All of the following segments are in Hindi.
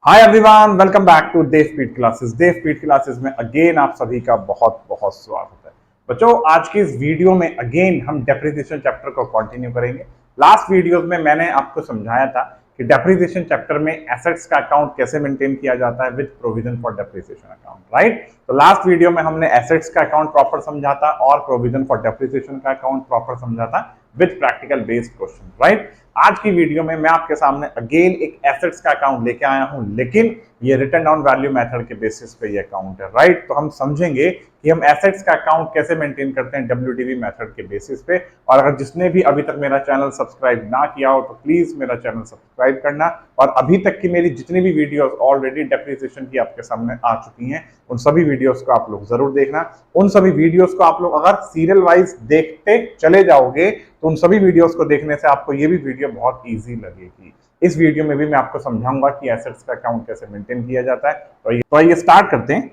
Hi everyone, welcome back to Dev speed classes. Dev speed classes में अगेन आप सभी का बहुत बहुत स्वागत है। बच्चों, आज की इस वीडियो में अगेन हम डेप्रिसिएशन चैप्टर को कंटिन्यू करेंगे। लास्ट वीडियोस में मैंने आपको समझाया था कि डेप्रिसिएशन चैप्टर में एसेट्स का अकाउंट कैसे मेंटेन किया जाता है with provision for depreciation account, right. तो लास्ट वीडियो में हमने एसेट्स का अकाउंट प्रॉपर समझा था और प्रोविजन फॉर डेप्रिसिएशन का अकाउंट प्रॉपर समझा था with practical based question, right. आज की वीडियो में मैं आपके सामने अगेन एक एसेट्स का अकाउंट लेके आया हूं, लेकिन ये रिटर्न डाउन वैल्यू मेथड के बेसिस पे ये अकाउंट है, राइट। तो हम समझेंगे कि हम एसेट्स का अकाउंट कैसे मेंटेन करते हैं डब्ल्यूडीवी मेथड के बेसिस पे। और अगर जिसने भी अभी तक मेरा चैनल सब्सक्राइब ना किया हो तो प्लीज मेरा चैनल सब्सक्राइब करना। और अभी तक की मेरी जितनी भी वीडियोस ऑलरेडी डेप्रिसिएशन की आपके सामने आ चुकी हैं, उन सभी वीडियोस को आप लोग जरूर देखना। उन सभी वीडियोस को आप लोग अगर सीरियल वाइज देखते चले जाओगे तो उन सभी वीडियोस को देखने से आपको ये भी वीडियो बहुत इजी लगेगी। इस वीडियो में भी मैं आपको समझाऊंगा कि एसेट्स का अकाउंट कैसे मेंटेन किया जाता है। तो ये स्टार्ट करते हैं।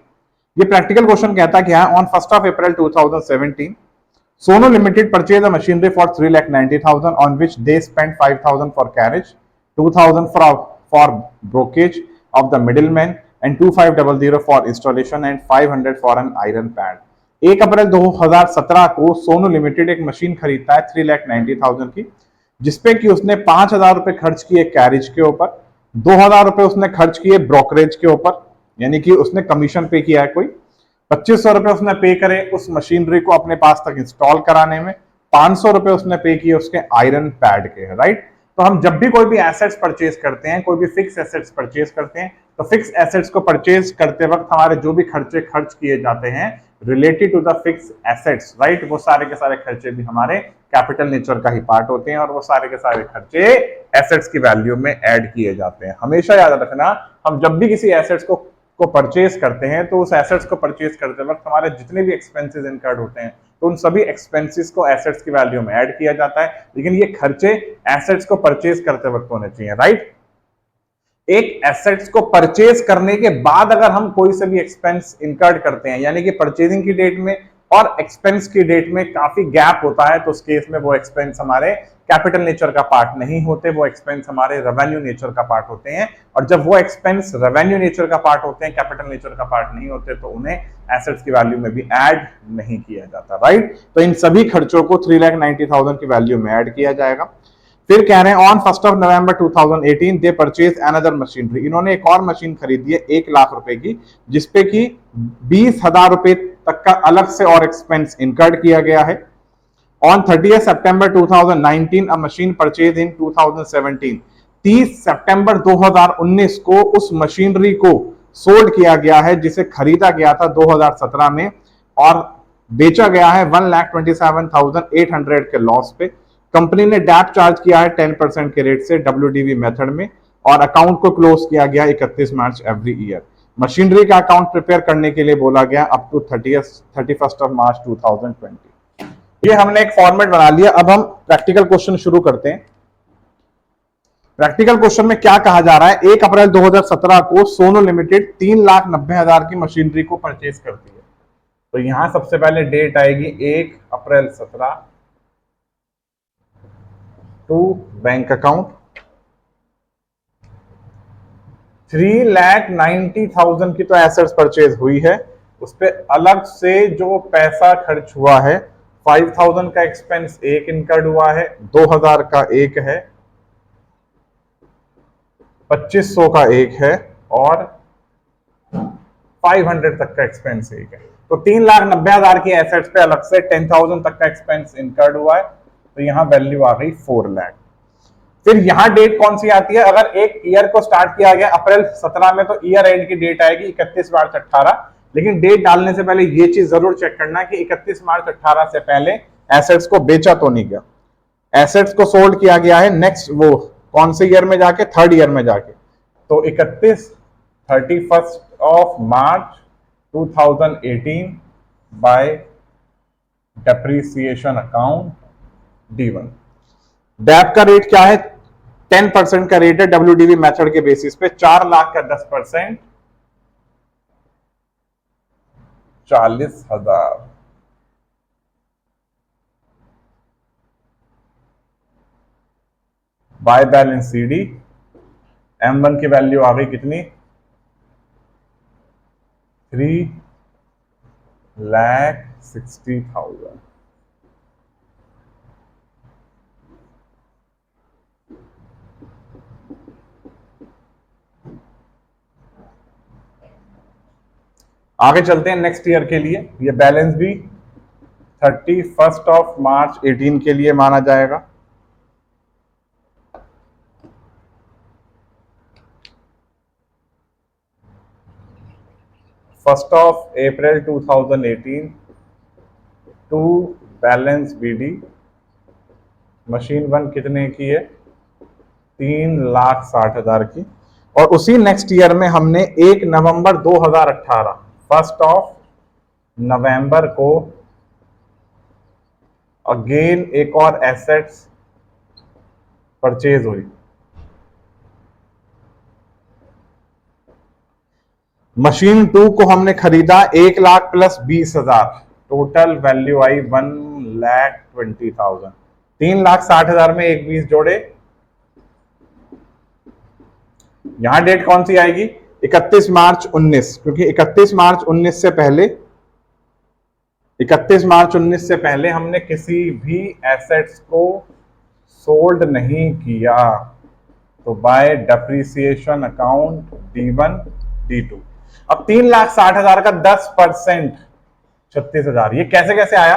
ये प्रैक्टिकल क्वेश्चन कहता क्या है, on 1st of April 2017 Sono Limited purchased a machinery for 3,90,000 on which they spent 5,000 for carriage, 2,000 for brokerage of the middleman and 2,500 for installation and 500 for an iron pad। 1 अप्रैल 2017 को सोनू लिमिटेड एक मशीन खरीदता है 3,90,000 की, जिसपे कि उसने 5,000 रुपए खर्च किए कैरिज के ऊपर, 2,000 रुपए उसने खर्च किए ब्रोकरेज के ऊपर, यानी कि उसने कमीशन पे किया है कोई, 2,500 रुपए उसने पे करे उस मशीनरी को अपने पास तक इंस्टॉल कराने में, 500 रुपए उसने पे किए उसके आयरन पैड के, राइट। तो हम जब भी कोई भी एसेट्स परचेज करते हैं, कोई भी फिक्स एसेट्स परचेज करते हैं, तो फिक्स एसेट्स को परचेज करते वक्त हमारे जो भी खर्चे खर्च किए जाते हैं related to the fix assets, right, वो सारे के सारे खर्चे भी हमारे कैपिटल नेचर का ही पार्ट होते हैं और वो सारे के सारे खर्चे एसेट्स की वैल्यू में ऐड किए जाते हैं। हमेशा याद रखना, हम जब भी किसी एसेट्स को परचेज करते हैं तो उस एसेट्स को परचेज करते वक्त हमारे जितने भी एक्सपेंसेस इनकर्ड होते हैं तो उन सभी एक्सपेंसेस को एसेट्स की वैल्यू में ऐड किया जाता है। लेकिन ये खर्चे एसेट्स को परचेज करते वक्त होने चाहिए, राइट। एक एसेट्स को परचेज करने के बाद अगर हम कोई से भी एक्सपेंस इनकर्ड करते हैं, यानी कि परचेजिंग की डेट में और एक्सपेंस की डेट में काफी गैप होता है, तो उस केस में वो एक्सपेंस हमारे कैपिटल नेचर का पार्ट नहीं होते, वो एक्सपेंस हमारे रेवेन्यू नेचर का पार्ट होते हैं। और जब वो एक्सपेंस रेवेन्यू नेचर का पार्ट होते हैं, कैपिटल नेचर का पार्ट नहीं होते, तो उन्हें एसेट्स की वैल्यू में भी ऐड नहीं किया जाता, राइट। तो इन सभी खर्चों को 3,90,000 की वैल्यू में ऐड किया जाएगा। फिर कह रहे हैं on 1st of November 2018 they purchase another machinery, इन्होंने एक और मशीन खरीदी है 1,00,000 रुपए की, जिसपे कि 20,000 रुपए तक का अलग से और एक्सपेंस इनकर्ड किया गया है। On 30th September 2019 a machine purchase in 2017, 30 सितंबर 2019 को उस मशीनरी को सोल्ड किया गया है जिसे खरीदा गया था 2017 में और बेचा गया है 1,27,800 के लॉस पे। कंपनी ने डैप चार्ज किया है 10% के रेट से डब्ल्यूडीवी मेथड में और अकाउंट को क्लोज किया गया 31 मार्च एवरी ईयर। मशीनरी का अकाउंट प्रिपेयर करने के लिए बोला गया up to 31st of March 2020। ये हमने एक फॉर्मेट बना लिया। अब हम प्रैक्टिकल क्वेश्चन शुरू करते हैं। प्रैक्टिकल क्वेश्चन में क्या कहा जा रहा है, 1 अप्रैल 2017 को सोनो लिमिटेड 3,90,000 की मशीनरी को परचेज करती है। तो यहां सबसे पहले डेट आएगी 1 अप्रैल 17 टू बैंक अकाउंट 3,90,000 की तो एसेट्स परचेज हुई है, उस पर अलग से जो पैसा खर्च हुआ है 5,000 का एक्सपेंस एक इनकर्ड हुआ है, 2,000 का एक है, 2,500 का एक है और 500 तक का एक्सपेंस एक है। तो 3,90,000 की एसेट्स पे अलग से 10,000 तक का एक्सपेंस इनकर्ड हुआ है, तो यहां वैल्यू आ गई 4 लाख। फिर यहां डेट कौन सी आती है, अगर एक ईयर को स्टार्ट किया गया अप्रैल 17 में तो ईयर एंड की डेट आएगी 31 मार्च 18। लेकिन डेट डालने से पहले ये चीज जरूर चेक करना कि 31 मार्च 18 से पहले एसेट्स को बेचा तो नहीं गया, एसेट्स को सोल्ड किया गया है नेक्स्ट वो कौन से ईयर में जाके, थर्ड ईयर में जाके। तो 31 of March 2018 by depreciation account D1। Dep का रेट क्या है, 10% का रेट है डब्ल्यूडीवी मेथड के बेसिस पे। 4 लाख का 10% 40,000 बाय बैलेंस सीडी। M1 की वैल्यू आ गई कितनी, 3,60,000। आगे चलते हैं नेक्स्ट ईयर के लिए। ये बैलेंस भी 31 मार्च 18 के लिए माना जाएगा। April 2018 to balance BD. Machine 1 कितने की है? 3,60,000 की। और उसी नेक्स्ट ईयर में हमने 1 नवंबर 2018 नवंबर को अगेन एक और एसेट्स परचेज हुई। मशीन 2 को हमने खरीदा 1,00,000 प्लस 20,000, टोटल वैल्यू आई 1,20,000। 3,60,000 में एक 20 जोड़े, यहां डेट कौन सी आएगी? 31 मार्च 19, क्योंकि 31 मार्च 19 से पहले 31 मार्च 19 से पहले हमने किसी भी एसेट्स को सोल्ड नहीं किया, तो bye depreciation account D1 D2। अब 3,60,000 का 10% 36,000, ये कैसे कैसे आया?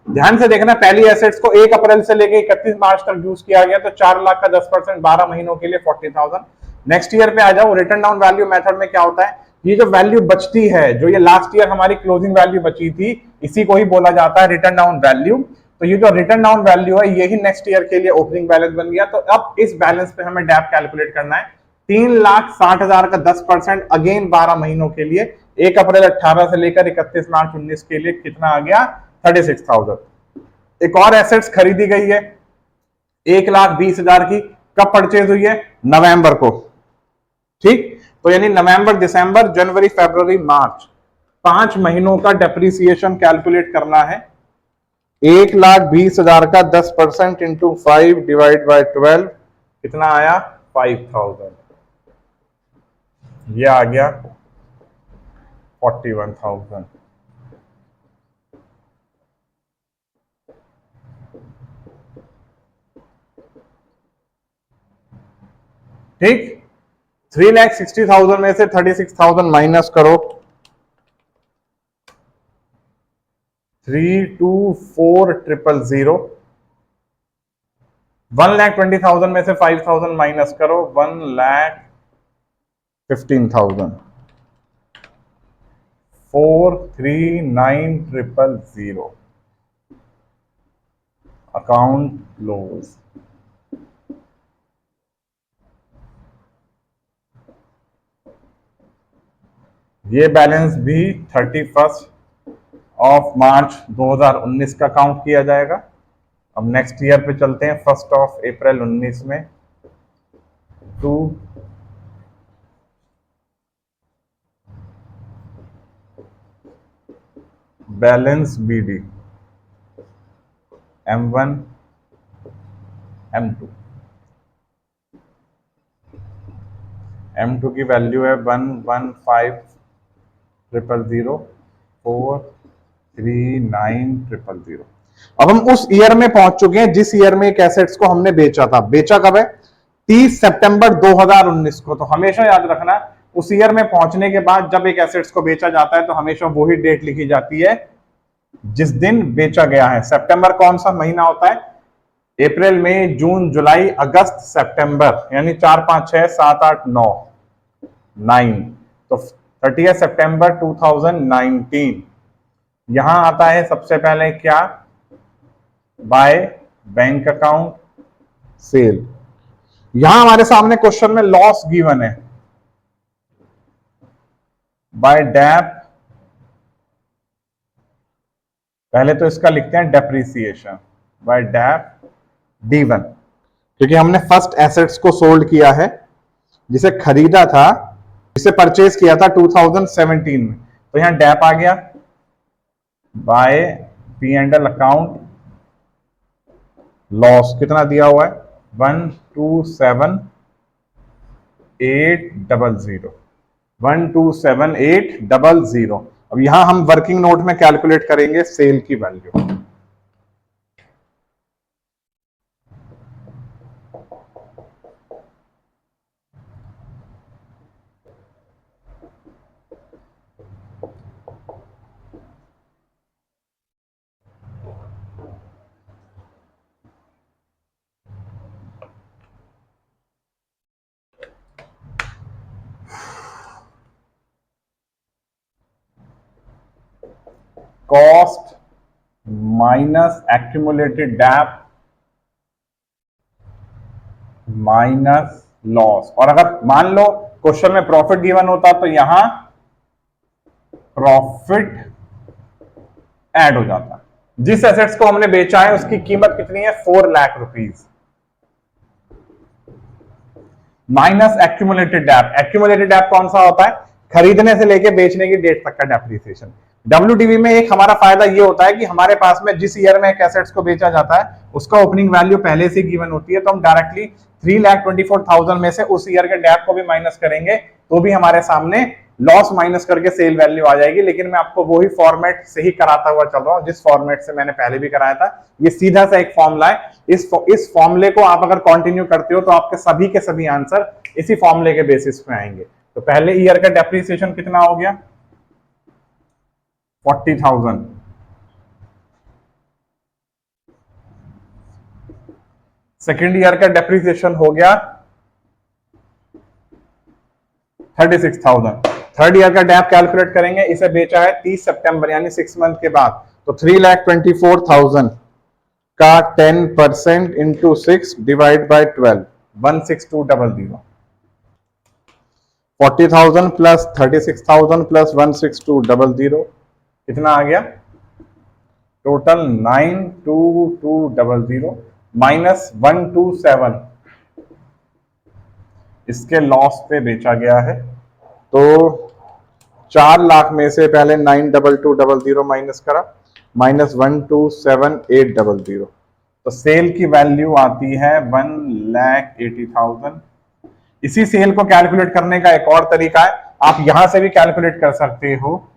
ध्यान से देखना, पहली एसेट्स को 1 अप्रैल से लेके 31 मार्च तक यूज किया गया, तो 4 लाख का 10% 12 महीनों के लिए 40,000। नेक्स्ट ईयर पे आ जाओ, रिटर्न डाउन वैल्यू मेथड में क्या होता है, ये जो वैल्यू बचती है, जो ये लास्ट ईयर हमारी क्लोजिंग वैल्यू बची थी, इसी को ही बोला जाता है रिटर्न डाउन वैल्यू। तो ये जो रिटर्न डाउन वैल्यू है, यही नेक्स्ट ईयर के लिए ओपनिंग बैलेंस बन गया। तो अब इस बैलेंस पे हमें डैप कैलकुलेट करना है। 3,60,000 का 10% अगेन 12 महीनों के लिए, 1 अप्रैल 18 से लेकर 31 मार्च 19 के लिए कितना आ गया? 36,000। एक और एसेट्स खरीदी गई है 1,20,000 की, कब परचेज हुई है? नवंबर को। ठीक, तो यानी नवंबर, दिसंबर, जनवरी, फरवरी, मार्च, 5 महीनों का डेप्रिसिएशन कैलकुलेट करना है। 1,20,000 का 10% इंटू 5 डिवाइड बाय 12 कितना आया? 5,000। ये आ गया 41,000। ठीक, 3,60,000 में से 36,000 माइनस करो, 3,24,000। 1,20,000 में से 5,000 माइनस करो, 1,15,000। 4,39,000 अकाउंट क्लोज। ये बैलेंस भी 31 मार्च 2019 का काउंट किया जाएगा। अब नेक्स्ट ईयर पे चलते हैं, 1 अप्रैल 19 में to balance BD M1 M2। M2 की वैल्यू है 1,15,000, 4,39,000। अब हम उस ईयर में पहुंच चुके हैं जिस ईयर में एक एसेट्स को हमने बेचा था। बेचा कब है? 30 सितंबर 2019 को। तो हमेशा याद रखना, उस ईयर में पहुंचने के बाद जब एक एसेट्स को बेचा जाता है तो हमेशा वही डेट लिखी जाती है जिस दिन बेचा गया है। सितंबर कौन सा महीना होता है? अप्रैल, मई, जून, जुलाई, अगस्त, सितंबर, यानी 4, 5, 6, 7, 8, 9, 9। तो 30 सितंबर 2019 यहां आता है सबसे पहले क्या? By bank account cell. यहां हमारे सामने क्वेश्चन में लॉस गिवन है, बाय डैप। पहले तो इसका लिखते हैं डेप्रिसिएशन, बाय डैप D1, क्योंकि हमने फर्स्ट एसेट्स को सोल्ड किया है, जिसे खरीदा था, जिसे परचेज किया था 2017 में। तो यहां डैप आ गया। बाय P&L अकाउंट लॉस कितना दिया हुआ है? 1,27,800। 127800। अब यहां हम वर्किंग नोट में कैलकुलेट करेंगे सेल की value. Cost minus accumulated depth minus loss. और अगर मान लो क्वेश्चन में प्रॉफिट गिवन होता तो यहां प्रॉफिट ऐड हो जाता। जिस एसेट्स को हमने बेचा है उसकी कीमत कितनी है, 4 lakh rupees, minus accumulated depth. Accumulated depth कौन सा होता है, खरीदने से लेके बेचने की डेट तक का डेप्रिसिएशन। डब्ल्यूडीवी में एक हमारा फायदा ये होता है कि हमारे पास में जिस ईयर में एक एसेट्स को बेचा जाता है उसका ओपनिंग वैल्यू पहले से गिवन होती है, तो हम डायरेक्टली 3,24,000 में से उस ईयर के डेप को भी माइनस करेंगे तो भी हमारे सामने लॉस माइनस करके सेल वैल्यू आ जाएगी। लेकिन मैं आपको वही फॉर्मेट से ही कराता हुआ चल रहा हूं जिस फॉर्मेट से मैंने पहले भी कराया था। ये सीधा सा एक फॉर्मूला है, इस फॉर्मूले को आप अगर कंटिन्यू करते हो तो आपके सभी के सभी आंसर इसी फॉर्मूले के बेसिस पे आएंगे। तो पहले ईयर का डेप्रिसिएशन कितना हो गया, 40,000। सेकेंड ईयर का डेप्रिसिएशन हो गया 36,000। थर्ड ईयर का डेप कैलकुलेट करेंगे, इसे बेचा है 30 सितंबर यानी 6 मंथ के बाद, तो 3,24,000 का 10% into 6 divide by 12, 16200। 40,000 plus 36,000 plus 16200 कितना आ गया, टोटल 92200 माइनस 127 इसके लॉस पे बेचा गया है। तो 4 लाख में से पहले 92200 माइनस करा, माइनस 127,800, तो सेल की वैल्यू आती है 1,80,000। इसी सेल को कैलकुलेट करने का एक और तरीका है, आप यहां से भी कैलकुलेट कर सकते हो।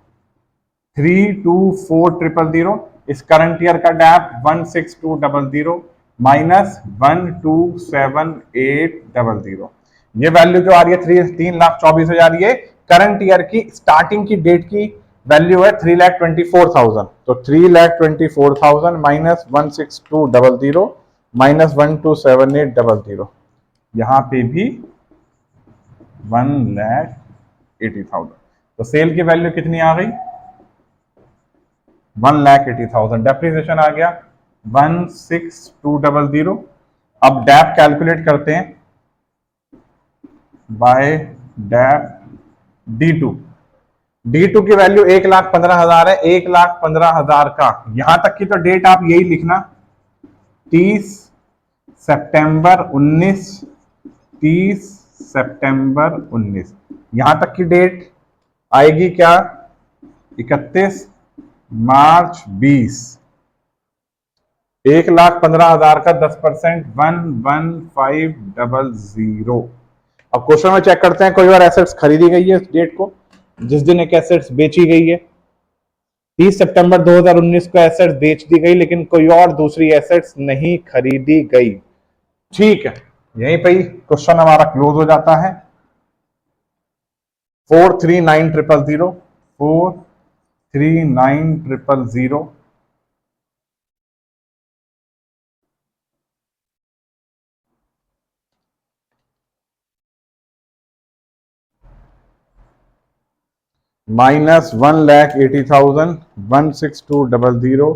324,000 इस करंट ईयर का डैप 16200 माइनस 127,800, ये वैल्यू जो आ रही है 3,24,000, ये करंट ईयर की स्टार्टिंग की डेट की वैल्यू है 3,24,000। तो 3,24,000 माइनस 16200 माइनस 127,800, यहां पे भी 1,80,000। तो सेल की वैल्यू कितनी आ गई, 1,80,000। डेप्रिसिएशन आ गया 16200। अब डेप कैलकुलेट करते हैं बाय डेप D2। D2 की वैल्यू 1,15,000 है, 1,15,000 का यहां तक की तो डेट आप यही लिखना 30 सितंबर 19, 30 सितंबर 19, यहां तक की डेट आएगी क्या, 31 मार्च 20। 1,15,000 का 10% 11500। अब क्वेश्चन में चेक करते हैं कोई और एसेट्स खरीदी गई है इस डेट को, जिस दिन एक एसेट्स बेची गई है। 30 सितंबर 2019 को एसेट्स बेच दी गई लेकिन कोई और दूसरी एसेट्स नहीं खरीदी गई। ठीक है, यहीं पे ही क्वेश्चन हमारा क्लोज हो जाता है। 439,000 439,000 माइनस 1,80,000 16200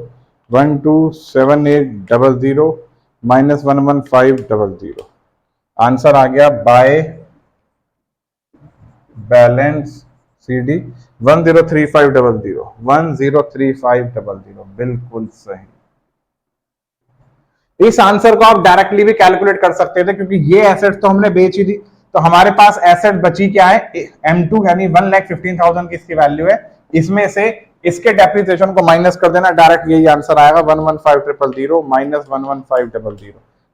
127,800 माइनस 11500। आंसर आ गया बाय बैलेंस CD 103500 103500, बिल्कुल सही। इस आंसर को आप डायरेक्टली भी कैलकुलेट कर सकते थे क्योंकि ये एसेट तो हमने बेच ही दी, तो हमारे पास एसेट बची क्या है, M2 यानी 1,15,000 की इसकी वैल्यू है, इसमें से इसके डेप्रिसिएशन को माइनस कर देना, डायरेक्ट यही आंसर आएगा 11500 माइनस 11500,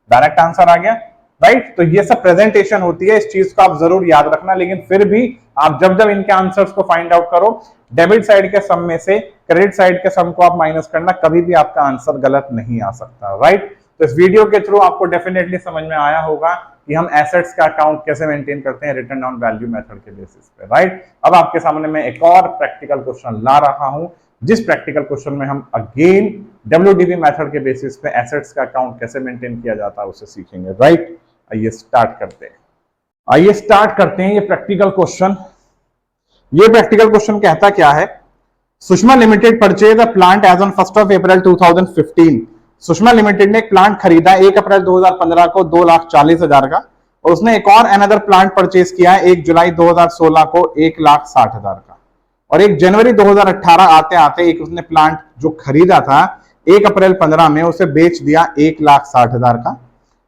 डायरेक्ट आंसर आ गया। राइट। तो ये सब प्रेजेंटेशन होती है, इस चीज को आप जरूर याद रखना। लेकिन फिर भी आप जब जब इनके आंसर्स को फाइंड आउट करो, डेबिट साइड के सम में से क्रेडिट साइड के सम को आप माइनस करना, कभी भी आपका आंसर गलत नहीं आ सकता, राइट। तो इस वीडियो के थ्रू आपको डेफिनेटली समझ में आया होगा कि हम एसेट्स का अकाउंट कैसे मेंटेन करते हैं रिटर्न ऑन वैल्यू मेथड के बेसिस पे, राइट। अब आपके सामने मैं एक और प्रैक्टिकल क्वेश्चन ला रहा हूं, जिस प्रैक्टिकल क्वेश्चन में हम अगेन डब्ल्यूडीबी मेथड के बेसिस पे एसेट्स का अकाउंट कैसे मेंटेन किया जाता है उसे सीखेंगे, राइट। आइए स्टार्ट करते हैं। ये प्रैक्टिकल क्वेश्चन। ये प्रैक्टिकल क्वेश्चन कहता क्या है, Sushma limited purchase a plant as on 1 April 2015। Sushma limited ने एक प्लांट खरीदा 1 अप्रैल 2015 को 2,40,000 का, और उसने एक और अनदर प्लांट परचेज किया है 1 जुलाई 2016 को 1,60,000 का, और 1 जनवरी 2018 आते आते एक उसने प्लांट जो खरीदा था 1 अप्रैल 15 में उसे बेच दिया 1,60,000 का,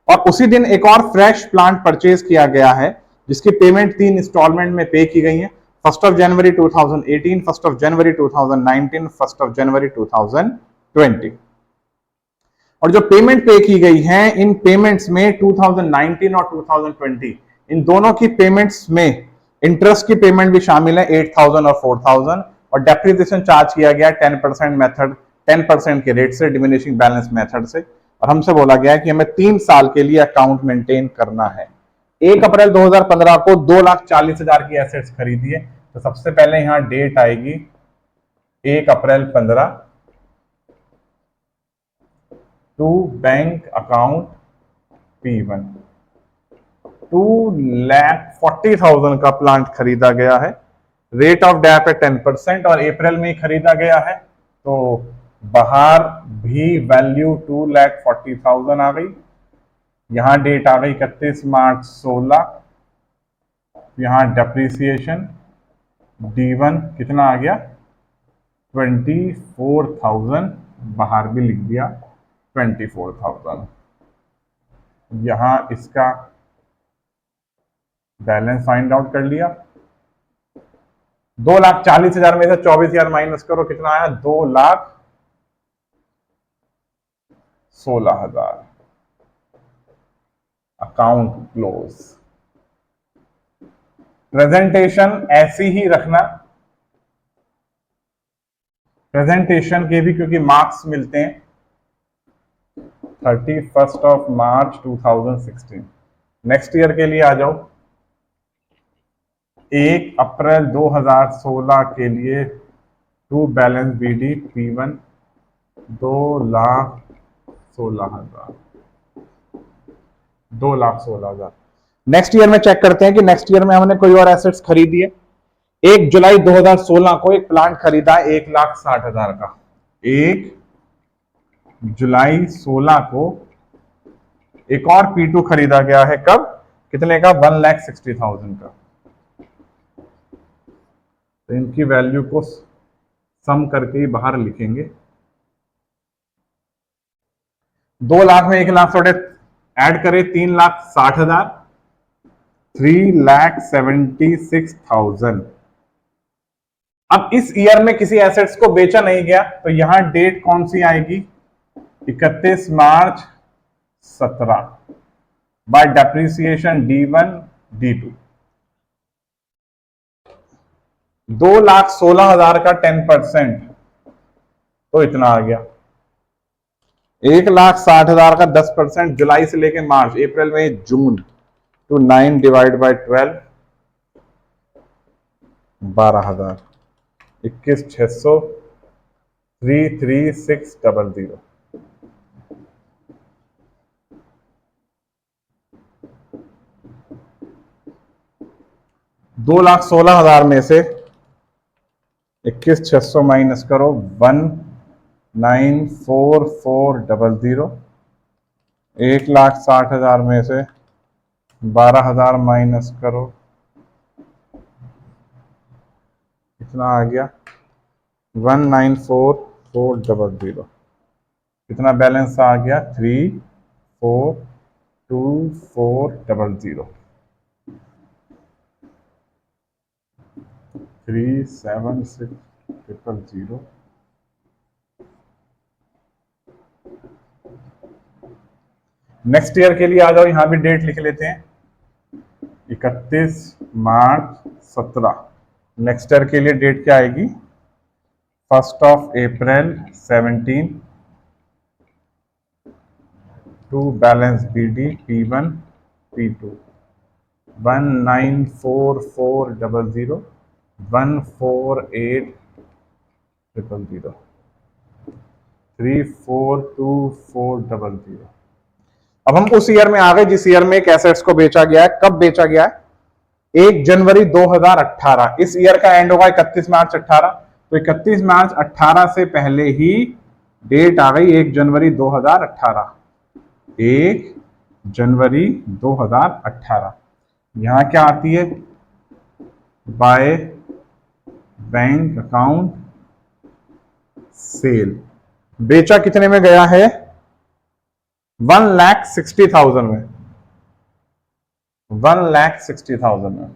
और उसी दिन एक और फ्रेश प्लांट परचेज किया गया है जिसकी पेमेंट 3 इंस्टॉलमेंट में पे की गई है, 1 जनवरी 2018, 1 जनवरी 2019, 1 जनवरी 2020। और जो पेमेंट पे की गई है इन पेमेंट्स में 2019 और 2020 इन दोनों की पेमेंट्स में इंटरेस्ट की पेमेंट भी शामिल है 8,000 और 4,000, और डेप्रिसिएशन चार्ज किया गया 10% मेथड 10% के रेट से, डिमिनिशिंग बैलेंस मेथड से। और हमसे बोला गया है कि हमें 3 साल के लिए अकाउंट मेंटेन करना है। 1 अप्रैल 2015 को 2,40,000 की एसेट्स खरीदी है, तो सबसे पहले यहां डेट आएगी 1 अप्रैल 15 टू बैंक अकाउंट P1। 2,40,000 का प्लांट खरीदा गया है, रेट ऑफ डेप है 10%, और अप्रैल में ही खरीदा गया है, तो बाहर भी वैल्यू 2,40,000 आ गई। यहां डेट आ गई 31 मार्च 16, यहां डेप्रीसिएशन D1 कितना आ गया 24,000, बाहर भी लिख दिया 24,000। यहां इसका बैलेंस फाइंड आउट कर लिया। 2,40,000 में से 24,000 माइनस करो, कितना आया 2,16,000। Account close. प्रेजेंटेशन ऐसी ही रखना, प्रेजेंटेशन के भी क्योंकि मार्क्स मिलते हैं 31 मार्च 2016। नेक्स्ट ईयर के लिए आ जाओ, 1 अप्रैल 2016 के लिए to balance BD P1 2,16,000, 2,16,000। Next year में चेक करते हैं कि नेक्स्ट ईयर में हमने कोई और एसेट्स खरीदी है। 1 जुलाई 2016 को एक प्लांट खरीदा 1,60,000 का, 1 जुलाई 16 को एक और P2 खरीदा गया है, कब कितने का 1,60,000 का। तो इनकी वैल्यू को सम करके ही बाहर लिखेंगे। 2 लाख में 1 लाख थोड़े ऐड करें 3,60,000, 3,76,000। अब इस ईयर में किसी एसेट्स को बेचा नहीं गया, तो यहां डेट कौन सी आएगी 31 मार्च 17, बाय डेप्रिसिएशन D1 D2। 2,16,000 का 10%, तो इतना आ गया 1,60,000 का 10% जुलाई से लेके मार्च, अप्रैल में जून, तो 9 डिवाइड बाय 12, 12,000, 21,600, 3,36,00। 2,16,000 में से 21,600 माइनस करो 1,94,400। 1,60,000 में से 12,000 माइनस करो, कितना आ गया 1,94,400। कितना बैलेंस आ गया 3,4,24,00। 3,76,000। नेक्स्ट ईयर के लिए आ जाओ, यहां भी डेट लिख लेते हैं 31 मार्च 17। नेक्स्ट ईयर के लिए डेट क्या आएगी 1 अप्रैल 17 to balance BD P1 P2 19440 14800 342400। अब हम उस ईयर में आ गए जिस ईयर में एक एसेट्स को बेचा गया है। कब बेचा गया है 1 जनवरी 2018। इस ईयर का एंड होगा 31 मार्च 18। तो 31 मार्च 18 से पहले ही डेट आ गई 1 जनवरी 2018। 1 जनवरी 2018। यहां क्या आती है बाय बैंक अकाउंट सेल। बेचा कितने में गया है 1,60,000 में। 1,60,000 में।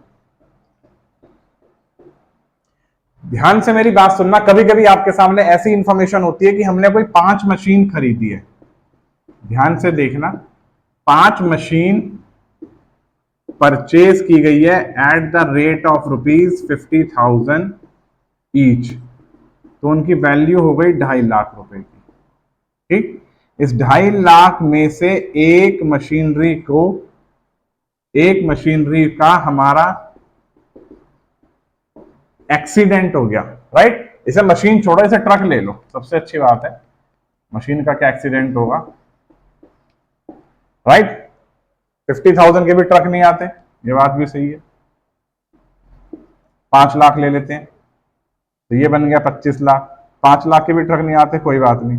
ध्यान से मेरी बात सुनना, कभी कभी आपके सामने ऐसी इंफॉर्मेशन होती है कि हमने कोई 5 मशीन खरीदी है। ध्यान से देखना, 5 मशीन परचेज की गई है at the rate of ₹50,000 each. तो उनकी वैल्यू हो गई 2.5 लाख रुपए की। ठीक, इस 2.5 लाख में से एक मशीनरी का हमारा एक्सीडेंट हो गया, राइट। इसे मशीन छोड़ो, इसे ट्रक ले लो, सबसे अच्छी बात है। मशीन का क्या एक्सीडेंट होगा, राइट। 50,000 के भी ट्रक नहीं आते, ये बात भी सही है। 5 लाख ले लेते हैं तो ये बन गया 25 लाख। 5 लाख के भी ट्रक नहीं आते, कोई बात नहीं,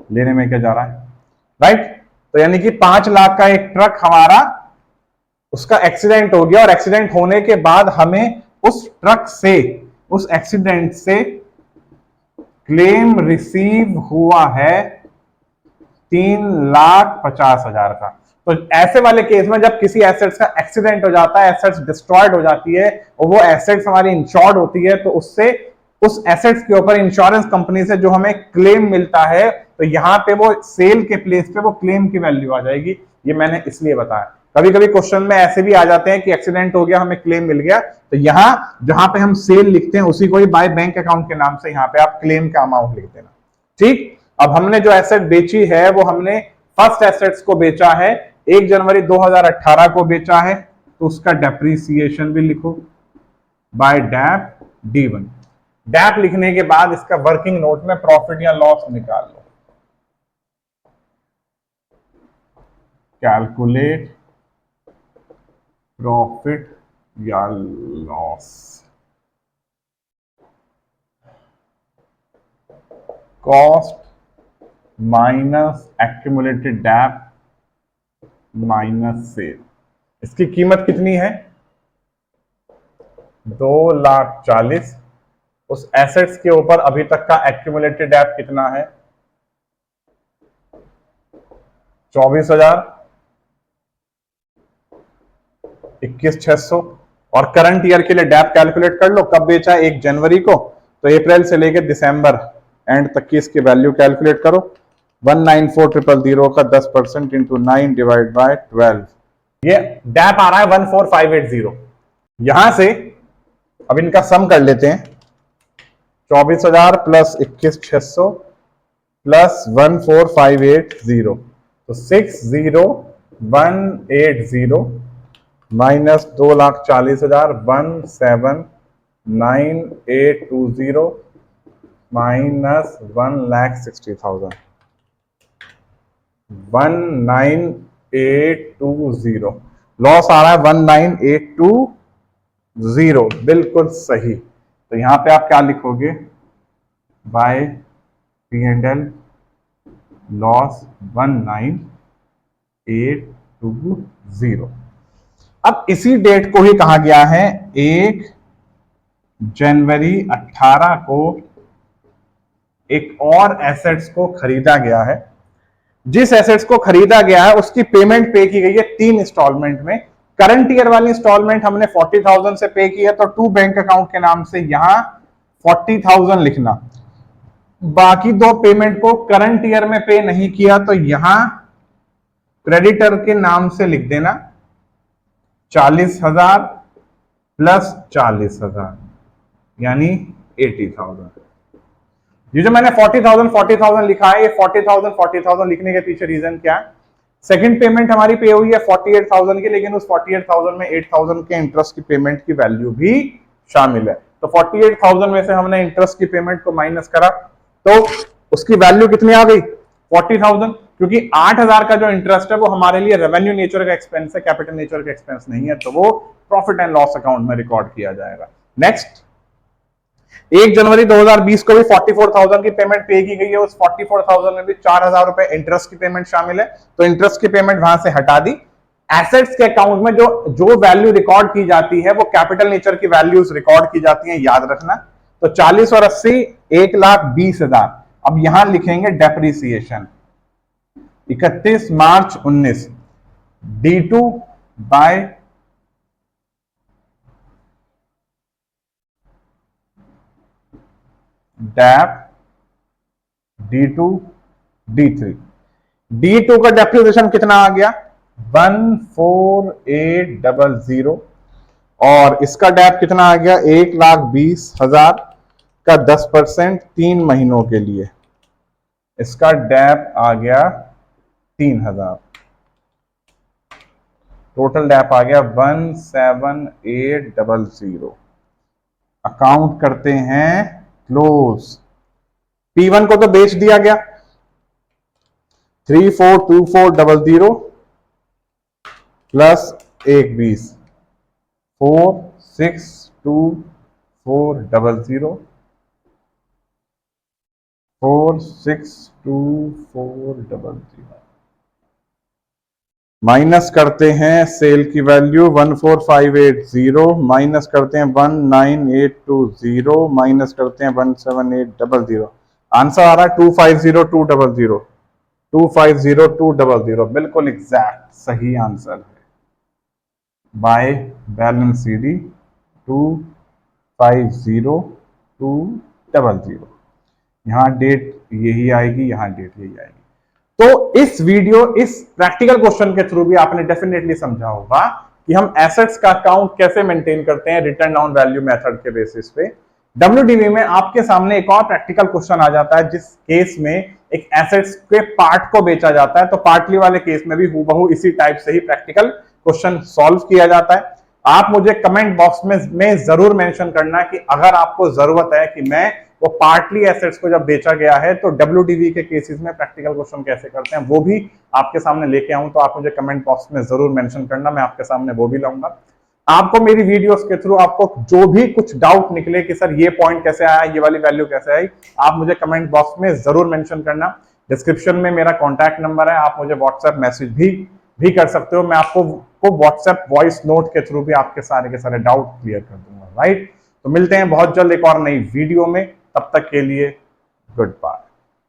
लेने में क्या जा रहा है, राइट। तो यानी कि 5 लाख का एक ट्रक हमारा, उसका एक्सीडेंट हो गया और एक्सीडेंट होने के बाद हमें उस ट्रक से, उस एक्सीडेंट से क्लेम रिसीव हुआ है 3,50,000 का। तो ऐसे वाले केस में जब किसी एसेट्स का एक्सीडेंट हो जाता है, एसेट्स डिस्ट्रॉयड हो जाती है और वो एसेट्स हमारी इंश्योर्ड होती है, तो उससे उस एसेट्स के ऊपर इंश्योरेंस कंपनी से जो हमें क्लेम मिलता है, तो यहां पे वो सेल के प्लेस पे वो क्लेम की वैल्यू आ जाएगी। ये मैंने इसलिए बताया। कभी कभी क्वेश्चन में ऐसे भी आ जाते हैं कि एक्सीडेंट हो गया, हमें क्लेम मिल गया, तो यहां जहां पे हम सेल लिखते हैं उसी को ही बाय बैंक अकाउंट के नाम से यहां पे आप क्लेम का अमाउंट लिख देना। ठीक, अब हमने जो एसेट बेची है वो हमने फर्स्ट एसेट्स को बेचा है, 1 जनवरी 2018 को बेचा है, तो उसका डेप्रीसिएशन भी लिखो बाय डैप D1। डैप लिखने के बाद इसका वर्किंग नोट में प्रॉफिट या लॉस निकाल लो। कैलकुलेट प्रॉफिट या loss. Cost minus accumulated dep minus sale. इसकी कीमत कितनी है 2,40,000। उस एसेट्स के ऊपर अभी तक का एक्यूमुलेटेड डैप कितना है 24,000, 21,600। और करंट ईयर के लिए डैप कैलकुलेट कर लो, कब बेचा 1 जनवरी को, तो अप्रैल से लेकर दिसंबर एंड तक की इसकी वैल्यू कैलकुलेट करो। 194,000 का 10% इंटू 9 डिवाइड बाय 12, ये डैप आ रहा है 14,580। यहां से अब इनका सम कर लेते हैं, 24,000 प्लस 21,600 प्लस 14,580, तो 60,180 माइनस 2,40,000 17,9,820 माइनस 1,60,000 19,820। लॉस आ रहा है 19,820, बिल्कुल सही। तो यहां पे आप क्या लिखोगे बाय P&L लॉस 19,820। अब इसी डेट को ही कहा गया है 1 जनवरी 18 को एक और एसेट्स को खरीदा गया है। जिस एसेट्स को खरीदा गया है उसकी पेमेंट पे की गई है 3 इंस्टॉलमेंट में। करंट ईयर वाली इंस्टॉलमेंट हमने 40,000 से पे की है, तो टू बैंक अकाउंट के नाम से यहां 40,000 लिखना। बाकी 2 पेमेंट को करंट ईयर में पे नहीं किया, तो यहां क्रेडिटर के नाम से लिख देना 40,000 प्लस 40,000 यानी 80,000। ये जो मैंने 40,000 लिखा है, ये 40,000 लिखने के पीछे रीजन क्या है? सेकंड पेमेंट हमारी पे हुई है 48,000 की, लेकिन उस 48,000 में 8,000 के इंटरेस्ट की पेमेंट की वैल्यू भी शामिल है। तो 48,000 में से हमने इंटरेस्ट की पेमेंट को माइनस करा तो उसकी वैल्यू कितनी आ गई? 40,000। क्योंकि 8,000 का जो इंटरेस्ट है वो हमारे लिए रेवेन्यू नेचर का एक्सपेंस है, कैपिटल नेचर का एक्सपेंस नहीं है, तो वो प्रॉफिट एंड लॉस अकाउंट में रिकॉर्ड किया जाएगा। नेक्स्ट, 1 जनवरी 2020 को भी 44,000 की पेमेंट पे की गई है। उस 44,000 में भी 4,000 रुपए इंटरेस्ट की पेमेंट शामिल है, तो इंटरेस्ट की पेमेंट वहां से हटा दी। एसेट्स के अकाउंट में जो वैल्यू रिकॉर्ड की जाती है वो कैपिटल नेचर की वैल्यूज रिकॉर्ड की जाती हैं, याद रखना। तो 40 और 80 1,20,000। अब यहां लिखेंगे डेप्रीसिएशन 31 मार्च 19 D2 bye Depp D2 D3। D2 का डेप्रिसिएशन कितना आ गया? 14800। और इसका डेप कितना आ गया? 1,20,000 का 10% 3 महीनों के लिए। इसका डेप आ गया 3,000। टोटल डेप आ गया 17800। अकाउंट करते हैं क्लोज। P1 को तो बेच दिया गया 342400 प्लस 120 462400 462400 माइनस करते हैं सेल की वैल्यू 14580 माइनस करते हैं 19820 माइनस करते हैं 17800। आंसर आ रहा है 250200। 250200 बिल्कुल एग्जैक्ट सही आंसर है। By balance CD 250200। यहां डेट यही आएगी, यहां डेट यही आएगी। तो इस प्रैक्टिकल क्वेश्चन के थ्रू भी आपने डेफिनेटली समझा होगा कि हम एसेट्स का अकाउंट कैसे मेंटेन करते हैं रिटर्न ऑन वैल्यू मेथड के बेसिस पे। WDV में आपके सामने एक और प्रैक्टिकल क्वेश्चन आ जाता है, जिस केस में एक एसेट्स के पार्ट को बेचा जाता है, तो पार्टली वाले केस में भी हूबहू इसी टाइप से ही प्रैक्टिकल क्वेश्चन सॉल्व किया जाता है। आप मुझे कमेंट बॉक्स में जरूर मेंशन करना कि अगर आपको जरूरत है कि मैं वो पार्टली एसेट्स को जब बेचा गया है तो WDV के केसेस में प्रैक्टिकल क्वेश्चन कैसे करते हैं वो भी आपके सामने लेके आऊं, तो आप मुझे कमेंट बॉक्स में जरूर मेंशन करना, मैं आपके सामने वो भी लाऊंगा। आपको मेरी वीडियोस के थ्रू आपको जो भी कुछ डाउट निकले कि सर ये पॉइंट कैसे आया, ये वाली वैल्यू कैसे आई, आप मुझे कमेंट बॉक्स में जरूर मेंशन करना। डिस्क्रिप्शन में मेरा कॉन्टैक्ट नंबर है, आप मुझे व्हाट्सएप मैसेज भी कर सकते हो। मैं आपको व्हाट्सएप वॉइस नोट के थ्रू भी आपके सारे के सारे डाउट क्लियर कर दूंगा। राइट, तो मिलते हैं बहुत जल्द एक और नई वीडियो में, तब तक के लिए गुड बाय।